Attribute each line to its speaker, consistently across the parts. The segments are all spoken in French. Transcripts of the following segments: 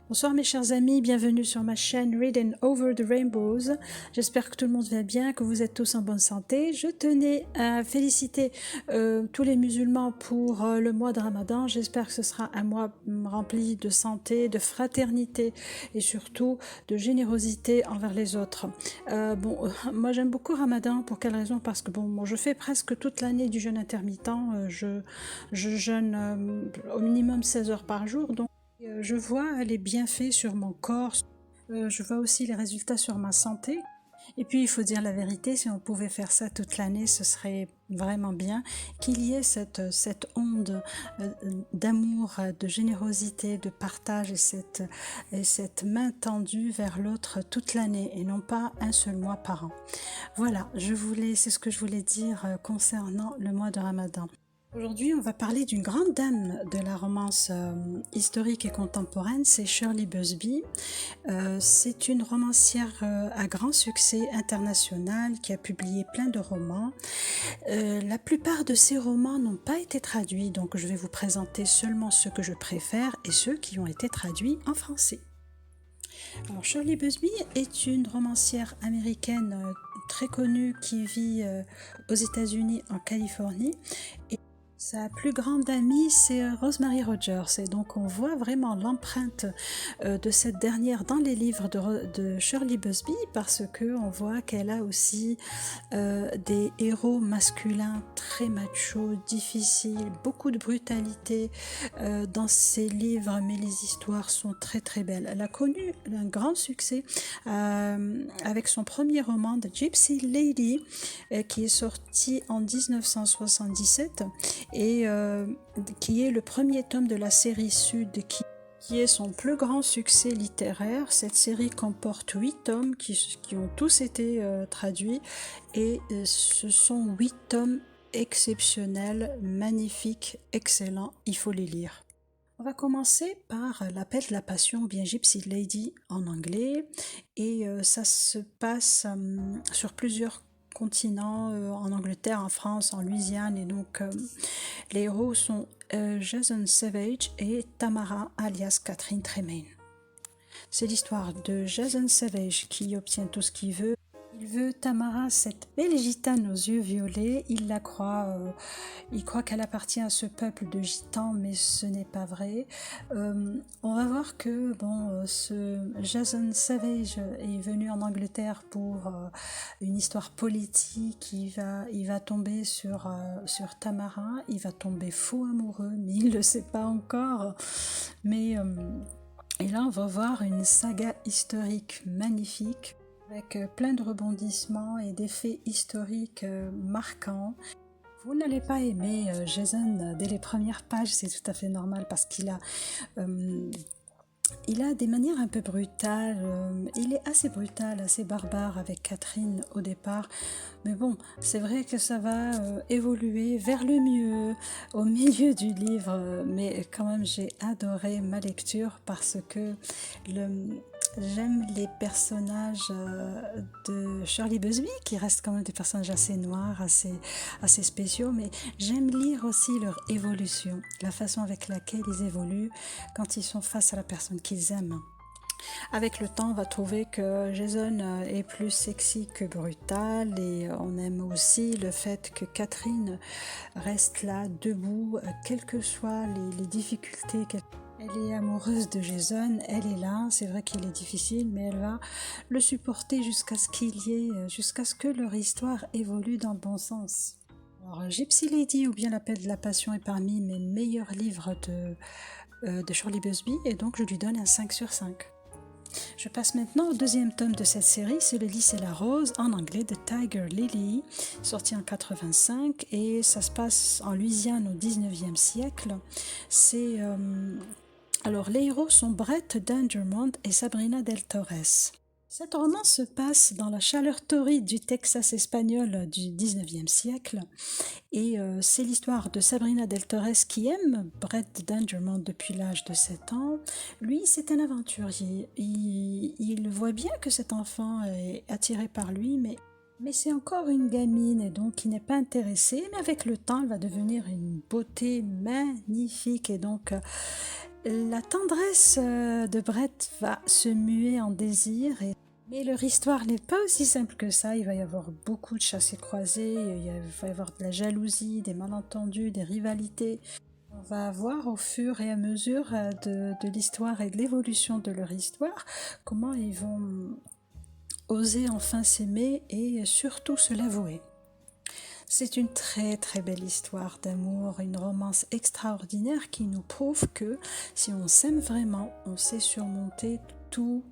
Speaker 1: Bonsoir mes chers amis, bienvenue sur ma chaîne Reading Over the Rainbows. J'espère que tout le monde va bien, que vous êtes tous en bonne santé. Je tenais à féliciter tous les musulmans pour le mois de Ramadan. J'espère que ce sera un mois rempli de santé, de fraternité et surtout de générosité envers les autres. Moi j'aime beaucoup Ramadan. Pour quelle raison? Parce que moi je fais presque toute l'année du jeûne intermittent. Je jeûne au minimum 16 heures par jour. Donc je vois les bienfaits sur mon corps, je vois aussi les résultats sur ma santé. Et puis, il faut dire la vérité, si on pouvait faire ça toute l'année, ce serait vraiment bien qu'il y ait cette onde d'amour, de générosité, de partage et cette main tendue vers l'autre toute l'année et non pas un seul mois par an. Voilà, c'est ce que je voulais dire concernant le mois de Ramadan. Aujourd'hui, on va parler d'une grande dame de la romance historique et contemporaine, c'est Shirley Busby. C'est une romancière à grand succès international qui a publié plein de romans. La plupart de ces romans n'ont pas été traduits, donc je vais vous présenter seulement ceux que je préfère et ceux qui ont été traduits en français. Alors, Shirley Busby est une romancière américaine très connue qui vit aux États-Unis en Californie. Et sa plus grande amie, c'est Rosemary Rogers, et donc on voit vraiment l'empreinte de cette dernière dans les livres de Shirley Busby, parce qu'on voit qu'elle a aussi des héros masculins très machos, difficiles, beaucoup de brutalité dans ses livres, mais les histoires sont très très belles. Elle a connu un grand succès avec son premier roman, The Gypsy Lady, qui est sorti en 1977 et qui est le premier tome de la série Sud qui est son plus grand succès littéraire. Cette série comporte 8 tomes qui ont tous été traduits et ce sont 8 tomes exceptionnels, magnifiques, excellents, il faut les lire. On va commencer par L'appel de la passion, ou bien Gypsy Lady en anglais, et ça se passe sur plusieurs continents, en Angleterre, en France, en Louisiane, et donc les héros sont Jason Savage et Tamara alias Catherine Tremaine. C'est l'histoire de Jason Savage qui obtient tout ce qu'il veut. Il veut Tamara, cette belle gitane aux yeux violets, il croit qu'elle appartient à ce peuple de gitans, mais ce n'est pas vrai. On va voir que ce Jason Savage est venu en Angleterre pour une histoire politique. Il va tomber sur Tamara, il va tomber fou amoureux, mais il ne le sait pas encore. Et là, on va voir une saga historique magnifique, avec plein de rebondissements et des faits historiques marquants. Vous n'allez pas aimer Jason dès les premières pages, c'est tout à fait normal parce il a des manières un peu brutales, il est assez brutal, assez barbare avec Catherine au départ, mais bon, c'est vrai que ça va évoluer vers le mieux au milieu du livre, mais quand même j'ai adoré ma lecture parce que j'aime les personnages de Shirley Busby qui restent quand même des personnages assez noirs, assez spéciaux, mais j'aime lire aussi leur évolution, la façon avec laquelle ils évoluent quand ils sont face à la personne qu'ils aiment. Avec le temps, on va trouver que Jason est plus sexy que brutal et on aime aussi le fait que Catherine reste là, debout, quelles que soient les difficultés qu'elle... Elle est amoureuse de Jason, elle est là, c'est vrai qu'il est difficile, mais elle va le supporter jusqu'à ce que leur histoire évolue dans le bon sens. Alors, Gypsy Lady ou bien L'appel de la passion est parmi mes meilleurs livres de Shirley Busby et donc je lui donne un 5 sur 5. Je passe maintenant au deuxième tome de cette série, c'est Le lys et la rose, en anglais, de Tiger Lily, sorti en 85 et ça se passe en Louisiane au 19e siècle. Alors les héros sont Brett Dangermond et Sabrina del Torres. Cet roman se passe dans la chaleur torride du Texas espagnol du 19e siècle et c'est l'histoire de Sabrina del Torres qui aime Brett Dangermond depuis l'âge de 7 ans. Lui, c'est un aventurier. Il voit bien que cet enfant est attiré par lui, mais c'est encore une gamine et donc il n'est pas intéressé. Mais avec le temps, elle va devenir une beauté magnifique et donc La tendresse de Brett va se muer en désir, mais leur histoire n'est pas aussi simple que ça. Il va y avoir beaucoup de chassés-croisés, il va y avoir de la jalousie, des malentendus, des rivalités. On va voir au fur et à mesure de l'histoire et de l'évolution de leur histoire comment ils vont oser enfin s'aimer et surtout se l'avouer. C'est une très très belle histoire d'amour, une romance extraordinaire qui nous prouve que si on s'aime vraiment, on sait surmonter tout,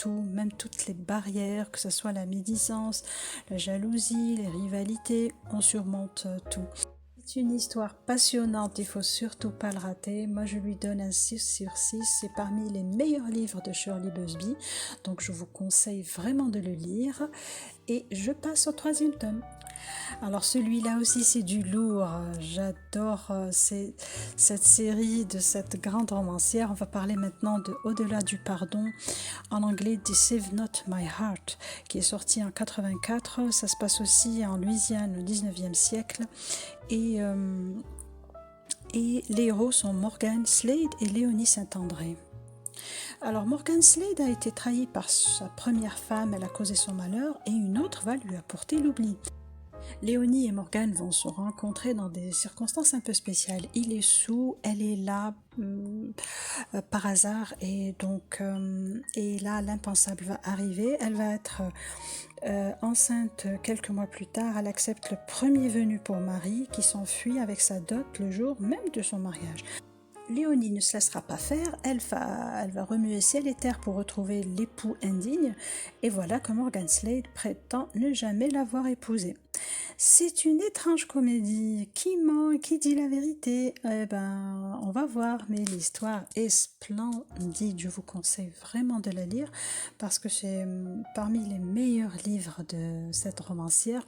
Speaker 1: même toutes les barrières, que ce soit la médisance, la jalousie, les rivalités, on surmonte tout. C'est une histoire passionnante, il faut surtout pas le rater. Moi je lui donne un 6 sur 6, c'est parmi les meilleurs livres de Shirley Busby, donc je vous conseille vraiment de le lire. Et je passe au 3e tome. Alors celui-là aussi c'est du lourd, j'adore cette série de cette grande romancière. On va parler maintenant de Au-delà du pardon, en anglais Deceive Not My Heart, qui est sorti en 84. Ça se passe aussi en Louisiane au 19e siècle et les héros sont Morgan Slade et Léonie Saint-André. Alors Morgan Slade a été trahi par sa première femme, elle a causé son malheur, et une autre va lui apporter l'oubli. Léonie et Morgan vont se rencontrer dans des circonstances un peu spéciales. Il est sous, elle est là par hasard et donc et là l'impensable va arriver. Elle va être enceinte quelques mois plus tard. Elle accepte le premier venu pour mari qui s'enfuit avec sa dot le jour même de son mariage. Léonie ne se laissera pas faire, elle va remuer ciel et terre pour retrouver l'époux indigne, et voilà que Morgan Slade prétend ne jamais l'avoir épousé. C'est une étrange comédie. Qui ment, qui dit la vérité? Eh ben, on va voir, mais l'histoire est splendide. Je vous conseille vraiment de la lire parce que c'est parmi les meilleurs livres de cette romancière.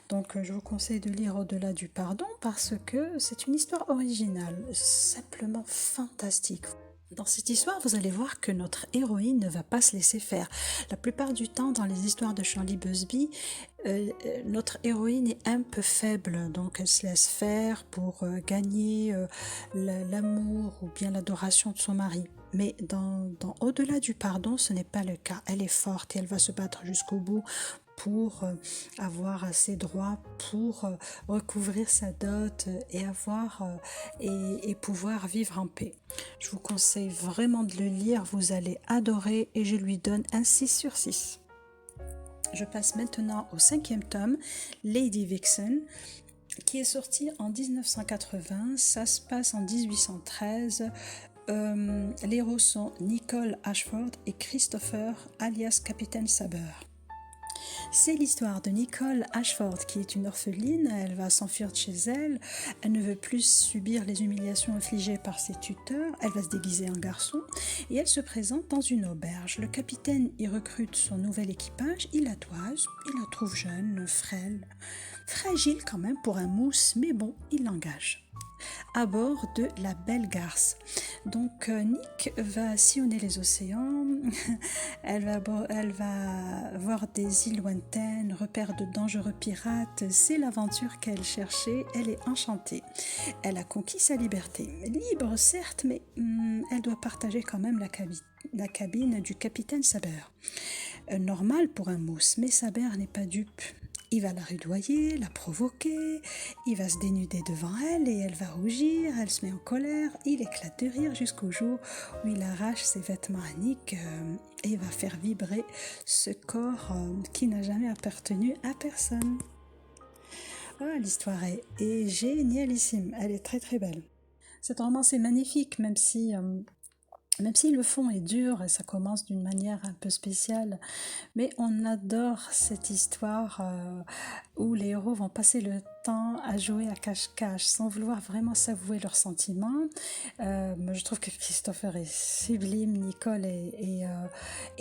Speaker 1: Donc, je vous conseille de lire Au-delà du pardon parce que c'est une histoire originale, simplement fantastique. Dans cette histoire, vous allez voir que notre héroïne ne va pas se laisser faire. La plupart du temps, dans les histoires de Shirley Busby, notre héroïne est un peu faible, donc elle se laisse faire pour gagner l'amour ou bien l'adoration de son mari. Mais dans Au-delà du pardon, ce n'est pas le cas. Elle est forte et elle va se battre jusqu'au bout pour avoir ses droits, pour recouvrir sa dot et et pouvoir vivre en paix. Je vous conseille vraiment de le lire, vous allez adorer et je lui donne un 6 sur 6. Je passe maintenant au 5e tome, Lady Vixen, qui est sorti en 1980, ça se passe en 1813. Les héros sont Nicole Ashford et Christopher alias Capitaine Saber. C'est l'histoire de Nicole Ashford qui est une orpheline, elle va s'enfuir de chez elle, elle ne veut plus subir les humiliations infligées par ses tuteurs, elle va se déguiser en garçon et elle se présente dans une auberge. Le capitaine y recrute son nouvel équipage, il la toise, il la trouve jeune, frêle, fragile quand même pour un mousse, mais bon, il l'engage à bord de la Belle Garce. Donc Nick va sillonner les océans, elle va voir des îles lointaines, repères de dangereux pirates, c'est l'aventure qu'elle cherchait, elle est enchantée. Elle a conquis sa liberté, libre certes, mais elle doit partager quand même la cabine du capitaine Saber. Normal pour un mousse, mais Saber n'est pas dupe. Il va la rudoyer, la provoquer, il va se dénuder devant elle et elle va rougir, elle se met en colère, il éclate de rire jusqu'au jour où il arrache ses vêtements à Nick et va faire vibrer ce corps qui n'a jamais appartenu à personne. Ah, l'histoire est génialissime, elle est très très belle. Cette romance est magnifique, même si le fond est dur et ça commence d'une manière un peu spéciale, mais on adore cette histoire où les héros vont passer le temps à jouer à cache-cache sans vouloir vraiment s'avouer leurs sentiments. Je trouve que Christopher est sublime, Nicole est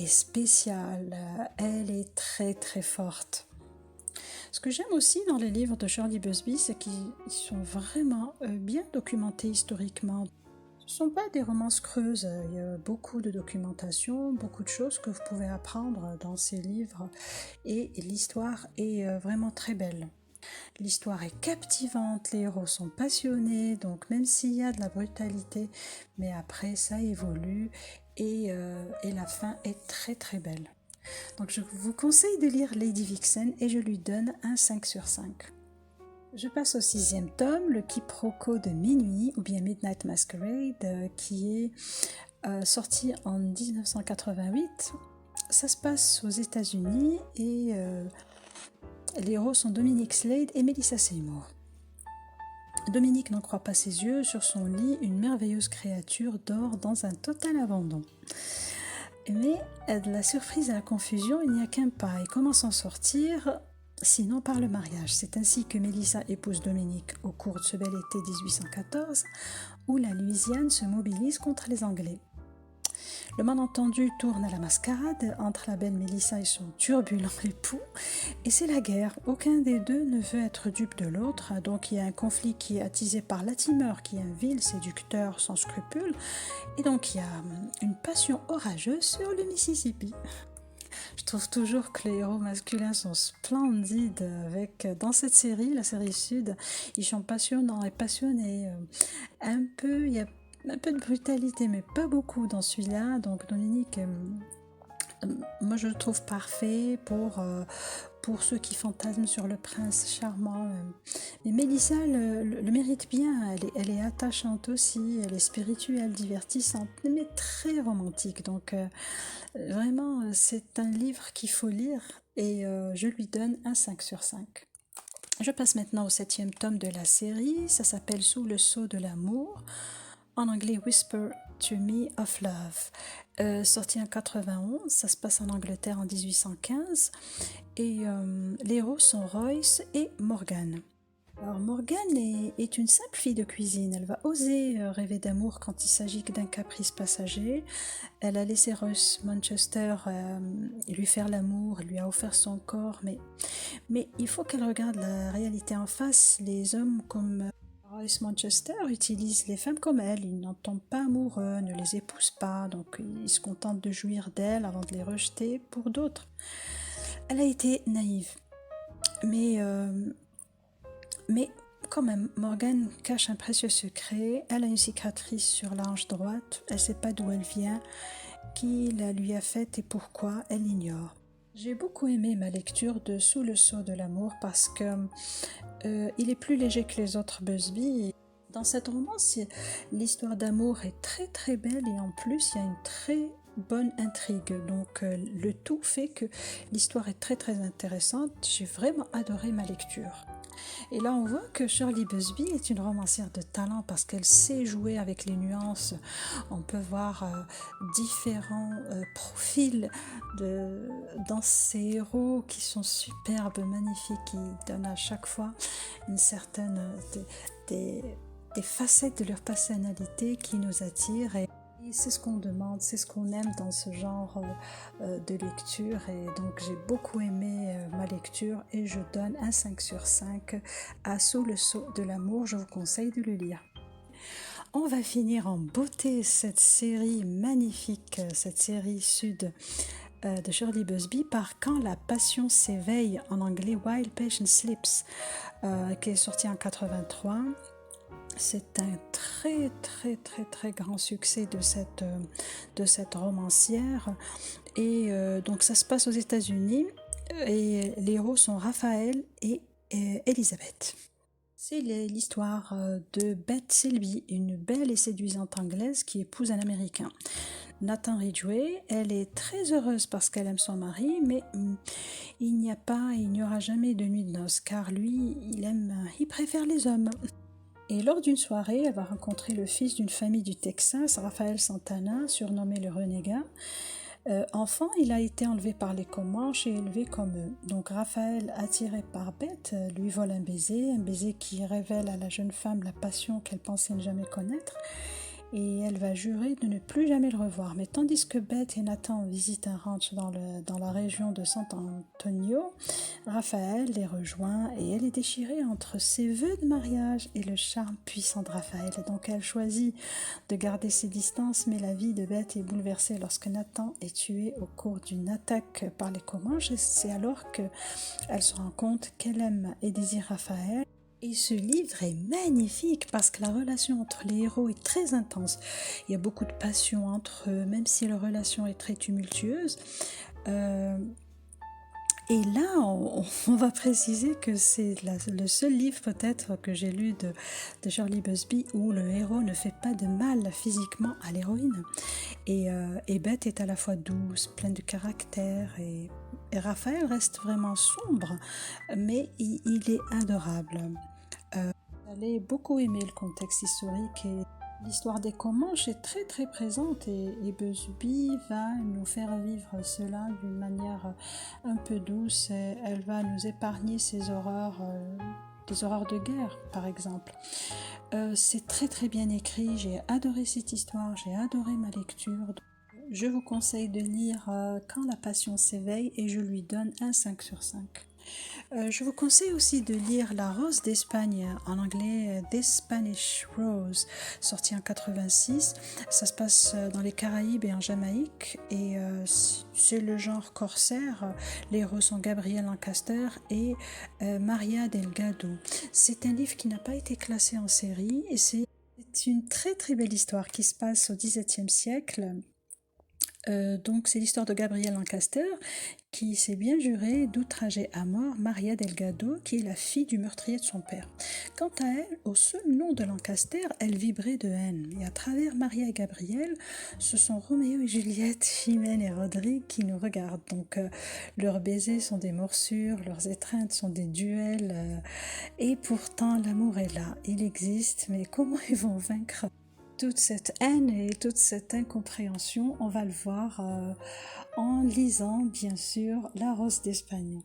Speaker 1: spéciale, elle est très très forte. Ce que j'aime aussi dans les livres de Shirley Busby, c'est qu'ils sont vraiment bien documentés historiquement. Ce ne sont pas des romances creuses, il y a beaucoup de documentation, beaucoup de choses que vous pouvez apprendre dans ces livres et l'histoire est vraiment très belle. L'histoire est captivante, les héros sont passionnés, donc même s'il y a de la brutalité, mais après ça évolue et la fin est très très belle. Donc je vous conseille de lire Lady Vixen et je lui donne un 5 sur 5. Je passe au 6e tome, le quiproquo de minuit ou bien Midnight Masquerade, qui est sorti en 1988. Ça se passe aux États-Unis et les héros sont Dominic Slade et Melissa Seymour. Dominique n'en croit pas ses yeux, sur son lit, une merveilleuse créature dort dans un total abandon. Mais de la surprise à la confusion, il n'y a qu'un pas. Et comment s'en sortir sinon par le mariage? C'est ainsi que Melissa épouse Dominique au cours de ce bel été 1814, où la Louisiane se mobilise contre les Anglais. Le malentendu tourne à la mascarade entre la belle Melissa et son turbulent époux, et c'est la guerre. Aucun des deux ne veut être dupe de l'autre, donc il y a un conflit qui est attisé par Latimer, qui est un vil séducteur sans scrupules, et donc il y a une passion orageuse sur le Mississippi. Je trouve toujours que les héros masculins sont splendides dans cette série, la série Sud. Ils sont passionnants et passionnés. Il y a un peu de brutalité, mais pas beaucoup dans celui-là. Donc Dominique, moi je le trouve parfait pour ceux qui fantasment sur le prince charmant. Mais Mélissa le mérite bien, elle est attachante aussi, elle est spirituelle, divertissante, mais très romantique. Donc vraiment, c'est un livre qu'il faut lire et je lui donne un 5 sur 5. Je passe maintenant au 7e tome de la série, ça s'appelle Sous le sceau de l'amour, en anglais Whisper to Me of Love. Sorti en 91, ça se passe en Angleterre en 1815 et les héros sont Royce et Morgan. Alors Morgan est une simple fille de cuisine, elle va oser rêver d'amour quand il s'agit d'un caprice passager. Elle a laissé Royce Manchester lui faire l'amour, lui a offert son corps, mais il faut qu'elle regarde la réalité en face. Les hommes comme Royce Manchester utilisent les femmes comme elle, ils n'en tombent pas amoureux, ne les épousent pas, donc ils se contentent de jouir d'elles avant de les rejeter pour d'autres. Elle a été naïve, mais quand même, Morgan cache un précieux secret. Elle a une cicatrice sur la hanche droite. Elle ne sait pas d'où elle vient, qui la lui a faite et pourquoi, elle l'ignore. J'ai beaucoup aimé ma lecture de Sous le sceau de l'amour parce que il est plus léger que les autres Busby. Dans cette romance, l'histoire d'amour est très très belle et en plus, il y a une très bonne intrigue. Donc le tout fait que l'histoire est très très intéressante. J'ai vraiment adoré ma lecture. Et là, on voit que Shirley Busby est une romancière de talent parce qu'elle sait jouer avec les nuances. On peut voir différents profils dans ces héros qui sont superbes, magnifiques, qui donnent à chaque fois une certaine des facettes de leur personnalité qui nous attirent. Et c'est ce qu'on demande, c'est ce qu'on aime dans ce genre de lecture et donc j'ai beaucoup aimé ma lecture et je donne un 5 sur 5 à Sous le sceau de l'amour, je vous conseille de le lire. On va finir en beauté cette série magnifique, cette série Sud de Shirley Busby par Quand la passion s'éveille, en anglais While Passion Sleeps, qui est sorti en 83. C'est un très très très très grand succès de cette romancière et donc ça se passe aux États-Unis et les héros sont Raphaël et Elizabeth. C'est l'histoire de Beth Selby, une belle et séduisante anglaise qui épouse un Américain. Nathan Ridgway, elle est très heureuse parce qu'elle aime son mari, mais il n'y aura jamais de nuit de noces car lui, il préfère les hommes. Et lors d'une soirée, elle va rencontrer le fils d'une famille du Texas, Raphaël Santana, surnommé le renégat. Enfant, il a été enlevé par les Comanches et élevé comme eux. Donc Raphaël, attiré par Beth, lui vole un baiser qui révèle à la jeune femme la passion qu'elle pensait ne jamais connaître. et elle va jurer de ne plus jamais le revoir. Mais tandis que Beth et Nathan visitent un ranch dans la région de San Antonio, Raphaël les rejoint et elle est déchirée entre ses vœux de mariage et le charme puissant de Raphaël. Donc elle choisit de garder ses distances, mais la vie de Beth est bouleversée lorsque Nathan est tué au cours d'une attaque par les Comanches. Et c'est alors qu'elle se rend compte qu'elle aime et désire Raphaël. Et ce livre est magnifique parce que la relation entre les héros est très intense. Il y a beaucoup de passion entre eux, même si la relation est très tumultueuse. Et là, on va préciser que c'est le seul livre peut-être que j'ai lu de Shirley Busby où le héros ne fait pas de mal physiquement à l'héroïne. Et Beth est à la fois douce, pleine de caractère, et Raphaël reste vraiment sombre, mais il est adorable. J'allais beaucoup aimer le contexte historique et l'histoire des Comanches est très très présente et Busby va nous faire vivre cela d'une manière un peu douce. Et elle va nous épargner ces horreurs, des horreurs de guerre par exemple. C'est très très bien écrit, j'ai adoré cette histoire, j'ai adoré ma lecture. Je vous conseille de lire Quand la passion s'éveille et je lui donne un 5 sur 5. Je vous conseille aussi de lire La Rose d'Espagne, en anglais This Spanish Rose, sorti en 86. Ça se passe dans les Caraïbes et en Jamaïque et c'est le genre corsaire. Les héros sont Gabriel Lancaster et Maria Delgado. C'est un livre qui n'a pas été classé en série et c'est une très très belle histoire qui se passe au XVIIe siècle. Donc c'est l'histoire de Gabriel Lancaster qui s'est bien juré d'outrager à mort Maria Delgado, qui est la fille du meurtrier de son père. Quant à elle, au seul nom de Lancaster, elle vibrait de haine. Et à travers Maria et Gabriel, ce sont Roméo et Juliette, Chimène et Rodrigue qui nous regardent. Donc leurs baisers sont des morsures, leurs étreintes sont des duels. Et pourtant l'amour est là, il existe, mais comment ils vont vaincre toute cette haine et toute cette incompréhension? On va le voir en lisant bien sûr La Rose d'Espagne.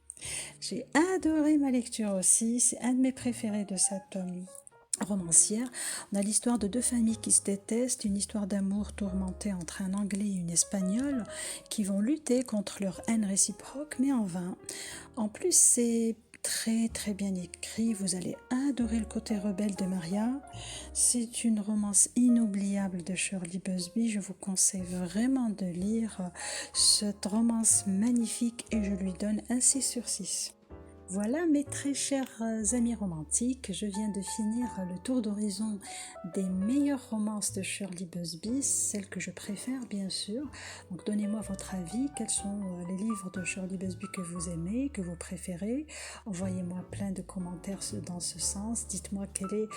Speaker 1: J'ai adoré ma lecture aussi, c'est un de mes préférés de cette romancière. On a l'histoire de deux familles qui se détestent, une histoire d'amour tourmentée entre un Anglais et une Espagnole qui vont lutter contre leur haine réciproque, mais en vain. En plus, c'est très très bien écrit, vous allez adorer le côté rebelle de Maria. C'est une romance inoubliable de Shirley Busby, je vous conseille vraiment de lire cette romance magnifique et je lui donne un 6 sur 6. Voilà mes très chers amis romantiques, je viens de finir le tour d'horizon des meilleures romances de Shirley Busby, celles que je préfère bien sûr. Donc donnez-moi votre avis, quels sont les livres de Shirley Busby que vous aimez, que vous préférez. Envoyez-moi plein de commentaires dans ce sens, dites-moi quel est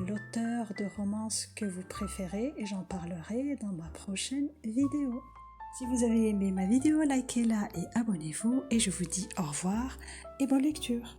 Speaker 1: l'auteur de romance que vous préférez et j'en parlerai dans ma prochaine vidéo. Si vous avez aimé ma vidéo, likez-la et abonnez-vous et je vous dis au revoir et bonne lecture.